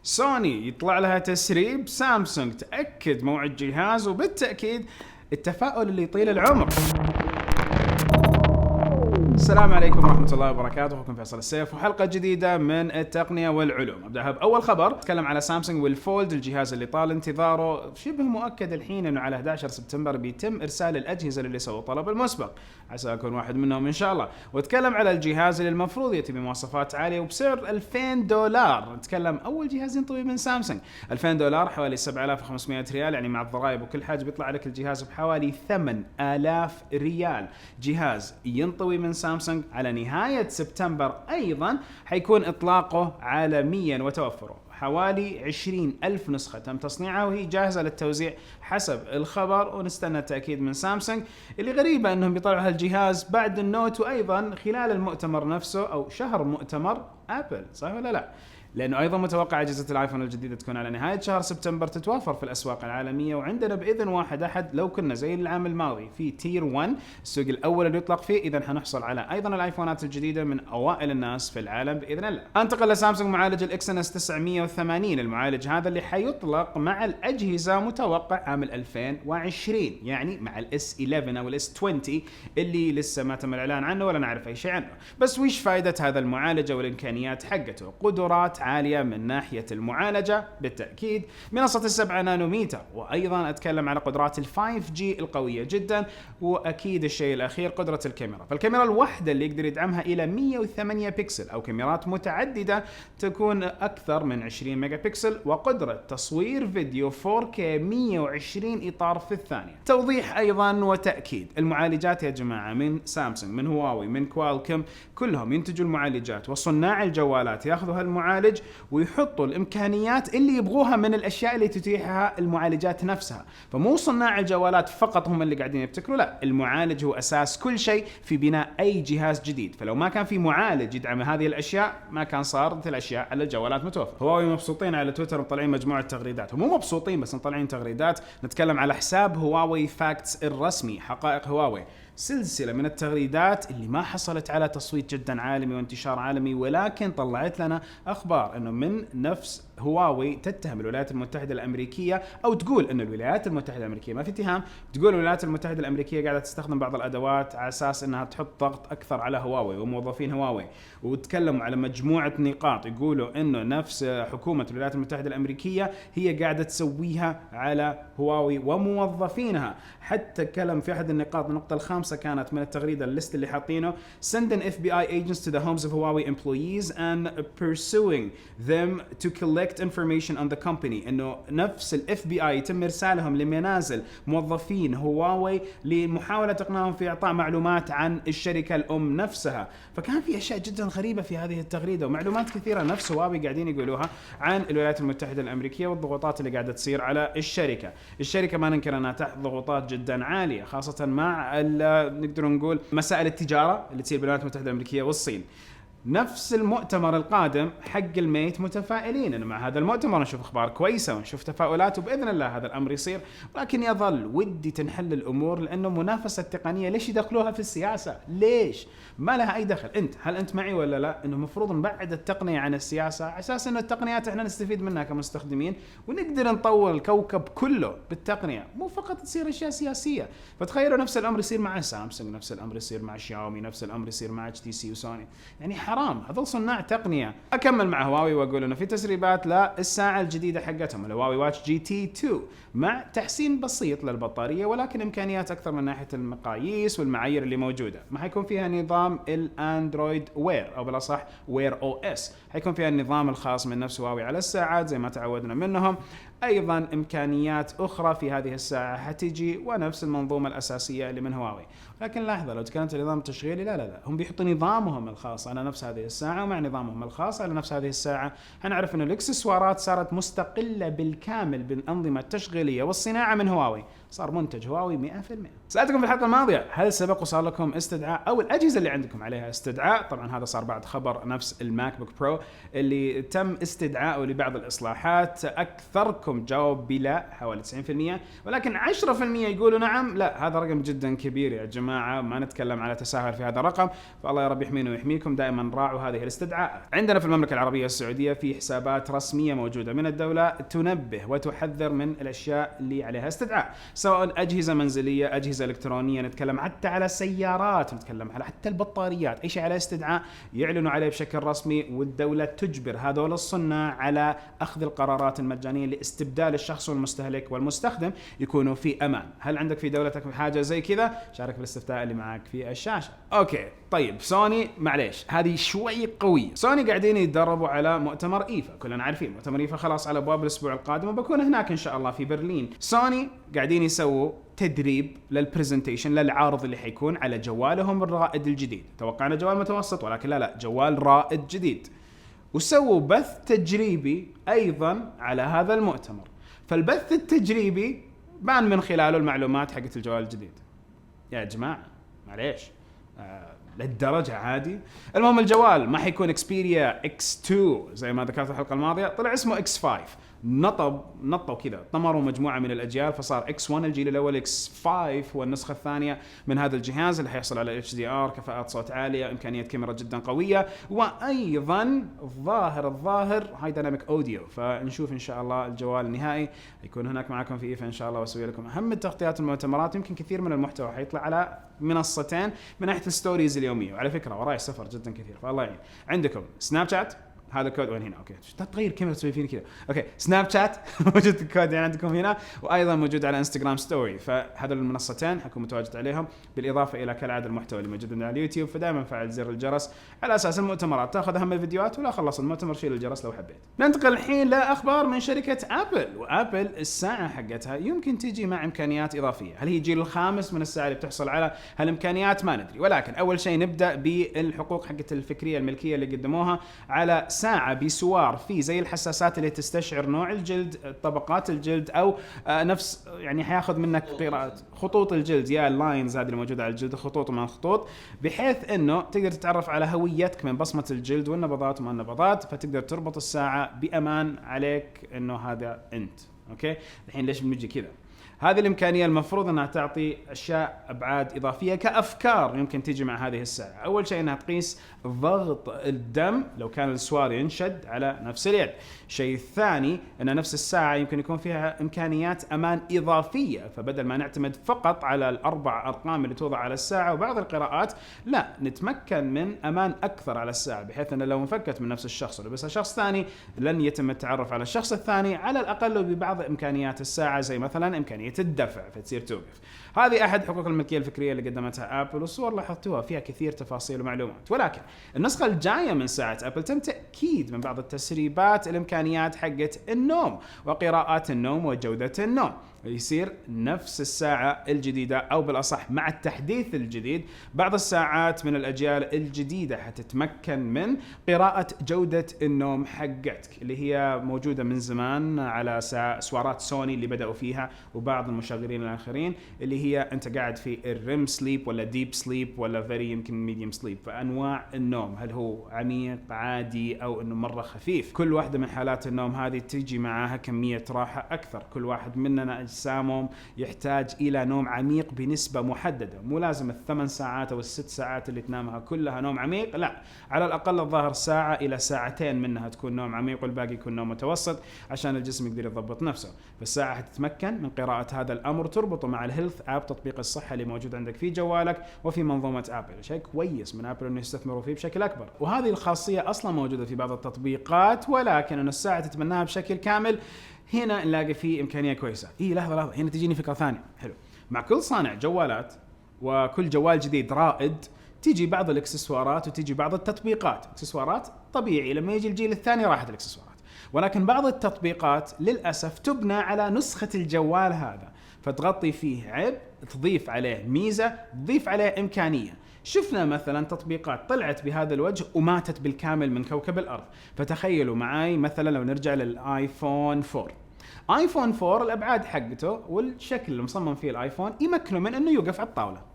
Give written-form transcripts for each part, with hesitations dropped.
سوني يطلع لها تسريب، سامسونج تأكد موعد جهاز، وبالتأكيد التفاؤل اللي يطيل العمر. السلام عليكم ورحمة الله وبركاته، أخوكم فيصل السيف وحلقة جديدة من التقنية والعلوم. أبدأها بأول خبر، نتكلم على سامسونج والفولد، الجهاز اللي طال انتظاره. شبه مؤكد الحين أنه على 11 سبتمبر بيتم إرسال الأجهزة اللي سووا طلب المسبق، عسى أكون واحد منهم إن شاء الله. وتكلم على الجهاز اللي المفروض يأتي بمواصفات عالية وبسعر $2000. نتكلم أول جهاز ينطوي من سامسونج $2000، حوالي 7500 ريال، يعني مع الضرائب وكل حاجة بيطلع لك الجهاز بحوالي 8000 ريال. جهاز ينطوي من سامسونج على نهاية سبتمبر، أيضا حيكون إطلاقه عالميا وتوفره حوالي 20,000 نسخة تم تصنيعها وهي جاهزة للتوزيع حسب الخبر، ونستنى التأكيد من سامسونج. اللي غريبة أنهم بيطلعوا هالجهاز بعد النوت، وأيضا خلال المؤتمر نفسه أو شهر مؤتمر أبل، صح ولا لا؟ لأنه أيضا متوقع أجهزة الآيفون الجديدة تكون على نهاية شهر سبتمبر، تتوافر في الأسواق العالمية، وعندنا بإذن واحد أحد لو كنا زي العام الماضي في تير 1 السوق الأول اللي يطلق فيه، إذا حنحصل على أيضا الآيفونات الجديدة من أوائل الناس في العالم بإذن الله. انتقل لسامسونج معالج الإكسينوس 980. المعالج هذا اللي حيطلق مع الأجهزة متوقع عام 2020، يعني مع الاس 11 أو الاس 20 اللي لسه ما تم الإعلان عنه ولا نعرف أي شيء عنه. بس وش فائدة هذا المعالج والإمكانيات حقته؟ قدرات عالية من ناحية المعالجة بالتأكيد، منصة 7 نانومتر، وأيضا أتكلم على قدرات 5G القوية جدا، وأكيد الشيء الأخير قدرة الكاميرا. فالكاميرا الواحدة اللي يقدر يدعمها إلى 108 بكسل، أو كاميرات متعددة تكون أكثر من 20 ميجا بكسل، وقدرة تصوير فيديو 4K 120 إطار في الثانية. توضيح أيضا وتأكيد، المعالجات يا جماعة من سامسونج، من هواوي، من كوالكوم، كلهم ينتجوا المعالجات، وصناع الجوالات ياخذوا هالمعالج ويحطوا الإمكانيات اللي يبغوها من الأشياء اللي تتيحها المعالجات نفسها. فمو صناع الجوالات فقط هم اللي قاعدين يبتكروا، لا، المعالج هو أساس كل شيء في بناء أي جهاز جديد. فلو ما كان في معالج يدعم هذه الأشياء ما كان صارت الأشياء على الجوالات متوفرة. هواوي مبسوطين على تويتر، مطلعين مجموعة تغريدات، هم مو مبسوطين بس مطلعين تغريدات. نتكلم على حساب هواوي فاكتس الرسمي، حقائق هواوي، سلسلة من التغريدات اللي ما حصلت على تصويت جدا عالمي وانتشار عالمي، ولكن طلعت لنا أخبار أنه من نفس هواوي تتهم الولايات المتحدة الأمريكية، أو تقول أن الولايات المتحدة الأمريكية، ما في اتهام، تقول الولايات المتحدة الأمريكية قاعدة تستخدم بعض الأدوات على أساس أنها تحط ضغط أكثر على هواوي وموظفين هواوي. وتكلموا على مجموعة نقاط يقولوا أنه نفس حكومة الولايات المتحدة الأمريكية هي قاعدة تسويها على هواوي وموظفينها. حتى كلام في أحد النقاط، النقطة الخامسة كانت من التغريدة الليست اللي حاطينه: send an FBI agents to the homes of Huawei employees and pursuing them to collect information on the company. إنه نفس ال FBI يتم إرسالهم لمنازل موظفين هواوي لمحاولة إقناعهم في إعطاء معلومات عن الشركة الأم نفسها. فكان في أشياء جدا غريبة في هذه التغريدة، ومعلومات كثيرة نفس هواوي قاعدين يقولوها عن الولايات المتحدة الأمريكية والضغوطات اللي قاعدة تصير على الشركة ما ننكر أنها تحت ضغوطات جدا عالية، خاصة مع نقدر نقول مسائل التجارة اللي تصير بالولايات المتحدة الأمريكية والصين. نفس المؤتمر القادم حق الميت، متفائلين انه مع هذا المؤتمر نشوف اخبار كويسه ونشوف تفاؤلات، وباذن الله هذا الامر يصير. ولكن يظل ودي تنحل الامور، لانه منافسه تقنيه ليش يدخلوها في السياسه؟ ليش؟ ما لها اي دخل. هل انت معي ولا لا انه المفروض نبعد التقنيه عن السياسه، على اساس انه التقنيات احنا نستفيد منها كمستخدمين ونقدر نطور الكوكب كله بالتقنيه، مو فقط تصير اشياء سياسيه. فتخيلوا نفس الامر يصير مع سامسونج، نفس الامر يصير مع شاومي، نفس الامر يصير مع HTC وسوني. يعني حرام، هذول صناع تقنية. أكمل مع هواوي وأقول إنه في تسريبات للساعة الجديدة حقتهم الهواوي واتش جي تي 2 مع تحسين بسيط للبطارية، ولكن إمكانيات أكثر من ناحية المقاييس والمعايير اللي موجودة. ما حيكون فيها نظام الأندرويد وير، أو بالأصح وير أو إس، حيكون فيها النظام الخاص من نفس هواوي على الساعات زي ما تعودنا منهم. أيضا إمكانيات أخرى في هذه الساعة حتيجي، ونفس المنظومة الأساسية اللي من هواوي. لكن لاحظة، لو تكلمت النظام التشغيلي، لا هم بيحطوا نظامهم الخاص على نفس هذه الساعة، ومع نظامهم الخاص على نفس هذه الساعة هنعرف أن الإكسسوارات صارت مستقلة بالكامل بالأنظمة التشغيلية والصناعة من هواوي. صار منتج هواوي 100%. سألتكم في الحلقة الماضية هل سبق وصار لكم استدعاء أو الأجهزة اللي عندكم عليها استدعاء؟ طبعا هذا صار بعد خبر نفس الماك بوك برو اللي تم استدعاءه لبعض الإصلاحات. أكثركم جاوب بلا حوالي 90%، ولكن 10% يقولوا نعم. لا، هذا رقم جدا كبير يا جماعة، ما نتكلم على تساهل في هذا الرقم، فالله يا رب يحمينا ويحميكم. دائما راعوا هذه الاستدعاء. عندنا في المملكة العربية السعودية في حسابات رسمية موجودة من الدولة تنبه وتحذر من الأشياء اللي عليها استدعاء، سواء أجهزة منزلية، أجهزة إلكترونية، نتكلم حتى على سيارات، نتكلم على حتى البطاريات، أي شيء عليه استدعاء يعلنوا عليه بشكل رسمي، والدولة تجبر هذول الصناع على أخذ القرارات المجانية لاستبدال الشخص والمستهلك والمستخدم يكونوا في أمان. هل عندك في دولتك حاجة زي كذا؟ شارك في الاستفتاء اللي معك في الشاشة. أوكي طيب، سوني معليش هذه شوي قوية. سوني قاعدين يتدربوا على مؤتمر إيفا، كلنا عارفين مؤتمر إيفا خلاص على أبواب الأسبوع القادم، وبكون هناك إن شاء الله في برلين. سوني قاعدين يسووا تدريب للبرزنتيشن، للعارض اللي حيكون على جوالهم الرائد الجديد. توقعنا جوال متوسط، ولكن لا، جوال رائد جديد. وسووا بث تجريبي أيضا على هذا المؤتمر، فالبث التجريبي بان من خلاله المعلومات حقت الجوال الجديد. يا جماعة معليش للدرجة عادي؟ المهم الجوال ما حيكون اكسبيريا X2 زي ما ذكرت الحلقة الماضية، طلع اسمه X5. نطوا كذا، طمروا مجموعة من الأجيال، فصار X1 الجيل الأول، X5 هو النسخة الثانية من هذا الجهاز اللي حيحصل على HDR، كفاءة صوت عالية، إمكانية كاميرا جدا قوية، وأيضا الظاهر هاي ديناميك أوديو. فنشوف إن شاء الله الجوال النهائي يكون هناك معكم في إيفا إن شاء الله، وأسوي لكم أهم التغطيات المؤتمرات. يمكن كثير من المحتوى حيطلع على منصتين من ناحية الستوريز اليومية، وعلى فكرة وراي سفر جدا كثير، فالله يعين. عندكم سناب شات، هذا كود وين هنا؟ اوكي تغير كاميرا تسوي فيني كذا. اوكي سناب شات موجود الكود يعني عندكم هنا، وايضا موجود على انستغرام ستوري. فهذول المنصتين حكون متواجد عليهم، بالاضافه الى كالعاده المحتوى اللي موجود على اليوتيوب. فدائما فعل زر الجرس على اساس المؤتمرات تاخذ اهم الفيديوهات، ولا خلص المؤتمر شيل الجرس لو حبيت. ننتقل الحين لاخبار من شركه ابل. وابل الساعه حقتها يمكن تيجي مع امكانيات اضافيه. هل هي الجيل الخامس من الساعه اللي بتحصل على هالامكانيات؟ ما ندري، ولكن اول شيء نبدا بالحقوق حقت الفكريه الملكيه اللي قدموها على ساعة بسوار في زي الحساسات اللي تستشعر نوع الجلد، طبقات الجلد، أو نفس يعني حياخذ منك قراءة خطوط الجلد، يا اللاينز هذه الموجودة على الجلد، خطوط وما خطوط، بحيث إنه تقدر تتعرف على هويتك من بصمة الجلد والنبضات وما النبضات، فتقدر تربط الساعة بأمان عليك إنه هذا أنت. أوكي الحين ليش بنجي كذا؟ هذه الإمكانية المفروض أنها تعطي أشياء أبعاد إضافية كأفكار يمكن تيجي مع هذه الساعة. أول شيء أنها تقيس ضغط الدم لو كان السوار ينشد على نفس اليد. الشيء الثاني أن نفس الساعة يمكن يكون فيها إمكانيات أمان إضافية، فبدل ما نعتمد فقط على الأربع أرقام اللي توضع على الساعة وبعض القراءات، لا نتمكن من أمان أكثر على الساعة، بحيث أن لو انفكت من نفس الشخص ولبسها شخص ثاني لن يتم التعرف على الشخص الثاني على الأقل ببعض إمكانيات الساعة، زي مثلا إمكانية الدفع فتصير توقف. هذه أحد حقوق الملكية الفكرية اللي قدمتها أبل، والصور لاحظتوها فيها كثير تفاصيل ومعلومات. ولكن النسخة الجاية من ساعة أبل تم تأكيد من بعض التسريبات الإمكانيات حقت النوم وقراءات النوم وجودة النوم، يصير نفس الساعة الجديدة، أو بالأصح مع التحديث الجديد بعض الساعات من الأجيال الجديدة حتتمكن من قراءة جودة النوم حقتك اللي هي موجودة من زمان على سوارات سوني اللي بدأوا فيها وبعض المشغلين الآخرين، اللي هي أنت قاعد في الريم سليب ولا ديب سليب ولا فيري يمكن ميديوم سليب. فأنواع النوم هل هو عميق عادي أو أنه مرة خفيف، كل واحدة من حالات النوم هذه تيجي معها كمية راحة أكثر. كل واحد مننا أجسامهم يحتاج إلى نوم عميق بنسبة محددة، مو لازم ال8 ساعات أو ال6 ساعات اللي تنامها كلها نوم عميق، لا، على الأقل الظاهر ساعة إلى ساعتين منها تكون نوم عميق والباقي يكون نوم متوسط عشان الجسم يقدر يضبط نفسه. فالساعة حتتمكن من قراءة هذا الأمر، تربطه مع الهيلث آب، تطبيق الصحة اللي موجود عندك في جوالك وفي منظومة أبل. شيء كويس من أبل إنه يستثمروا فيه بشكل أكبر، وهذه الخاصية أصلا موجودة في بعض التطبيقات، ولكن إن الساعة تتبناها بشكل كامل هنا نلاقي فيه إمكانية كويسة. لحظة هنا تجيني فكرة ثانية حلو. مع كل صانع جوالات وكل جوال جديد رائد تيجي بعض الاكسسوارات وتيجي بعض التطبيقات. اكسسوارات طبيعي لما يجي الجيل الثاني راحت الاكسسوارات، ولكن بعض التطبيقات للأسف تبنى على نسخة الجوال هذا، فتغطي فيه عيب، تضيف عليه ميزة، تضيف عليه إمكانية. شفنا مثلا تطبيقات طلعت بهذا الوجه وماتت بالكامل من كوكب الأرض. فتخيلوا معي مثلا لو نرجع للآيفون 4، ايفون 4 الابعاد حقته والشكل اللي مصمم فيه الايفون يمكنه من انه يوقف على الطاوله.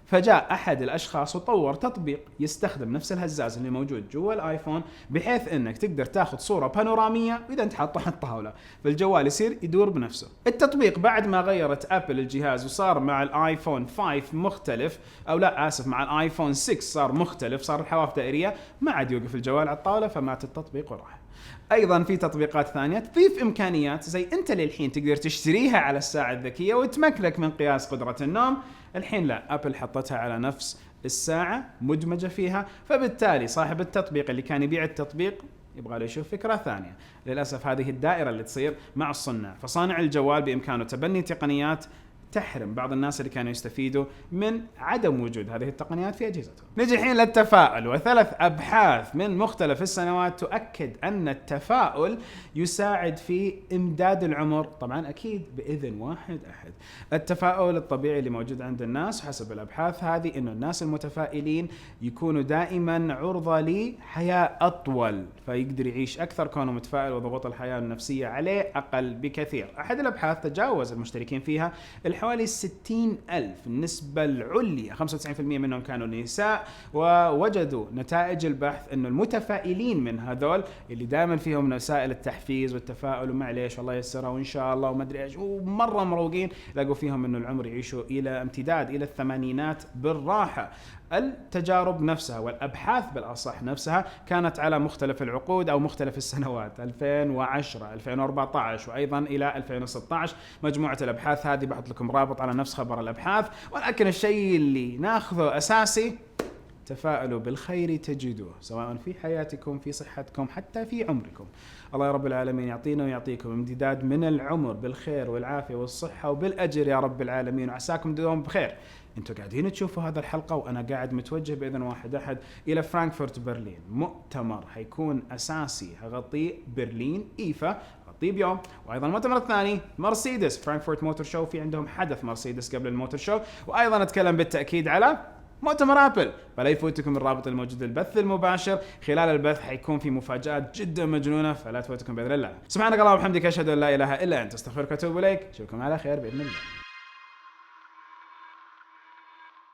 فجاء احد الاشخاص وطور تطبيق يستخدم نفس الهزاز اللي موجود جوا الايفون، بحيث انك تقدر تاخذ صوره بانوراميه واذا انت حاطه على الطاوله فالجوال يصير يدور بنفسه. التطبيق بعد ما غيرت ابل الجهاز وصار مع الايفون 5 مختلف، او لا اسف، مع الايفون 6 صار مختلف، صار الحواف دائريه، ما عاد يوقف الجوال على الطاوله، فمات التطبيق وراح. ايضا في تطبيقات ثانيه تضيف امكانيات زي انت للحين تقدر تشتريها على الساعه الذكيه وتمكنك من قياس قدره النوم، الحين لا، ابل حطتها على نفس الساعه مدمجه فيها، فبالتالي صاحب التطبيق اللي كان يبيع التطبيق يبغى له يشوف فكره ثانيه. للاسف هذه الدائره اللي تصير مع الصناع، فصانع الجوال بامكانه تبني تقنيات تحرم بعض الناس اللي كانوا يستفيدوا من عدم وجود هذه التقنيات في أجهزتهم. نجي الحين للتفاؤل، وثلاث أبحاث من مختلف السنوات تؤكد أن التفاؤل يساعد في إمداد العمر، طبعا أكيد بإذن واحد أحد. التفاؤل الطبيعي اللي موجود عند الناس حسب الأبحاث هذه إنه الناس المتفائلين يكونوا دائما عرضة لحياة أطول، فيقدر يعيش أكثر كونه متفائل، وضغوط الحياة النفسية عليه أقل بكثير. أحد الأبحاث تجاوز المشتركين فيها حوالي 60,000، النسبة العليا 95% منهم كانوا نساء، ووجدوا نتائج البحث أنه المتفائلين من هذول اللي دائما فيهم وسائل التحفيز والتفاؤل ومعليش والله يسرها وإن شاء الله وما أدري إيش ومرة مروقين، لقوا فيهم أنه العمر يعيشوا إلى امتداد إلى الثمانينات بالراحة. التجارب نفسها والأبحاث بالأصح نفسها كانت على مختلف العقود أو مختلف السنوات 2010 2014 وأيضا إلى 2016. مجموعة الأبحاث هذه بحط لكم رابط على نفس خبر الأبحاث، ولكن الشيء اللي ناخذه أساسي تفاءلوا بالخير تجدوه، سواء في حياتكم في صحتكم حتى في عمركم. الله يا رب العالمين يعطينا ويعطيكم امتداد من العمر بالخير والعافية والصحة وبالأجر يا رب العالمين، وعساكم دوم بخير. انتوا قاعدين تشوفوا هذا الحلقة وانا قاعد متوجه باذن واحد احد الى فرانكفورت برلين، مؤتمر حيكون اساسي هغطيه برلين ايفا، غطيه بيوم، وايضا المؤتمر الثاني مرسيدس فرانكفورت موتور شو، في عندهم حدث مرسيدس قبل الموتور شو، وايضا اتكلم بالتاكيد على مؤتمر ابل، فلا يفوتكم الرابط الموجود للبث المباشر. خلال البث حيكون في مفاجآت جدا مجنونة، فلا تفوتكم باذن الله. سبحانك اللهم وبحمدك، اشهد ان لا اله الا انت، استغفرك واتوب اليك، اشوفكم على خير باذن الله.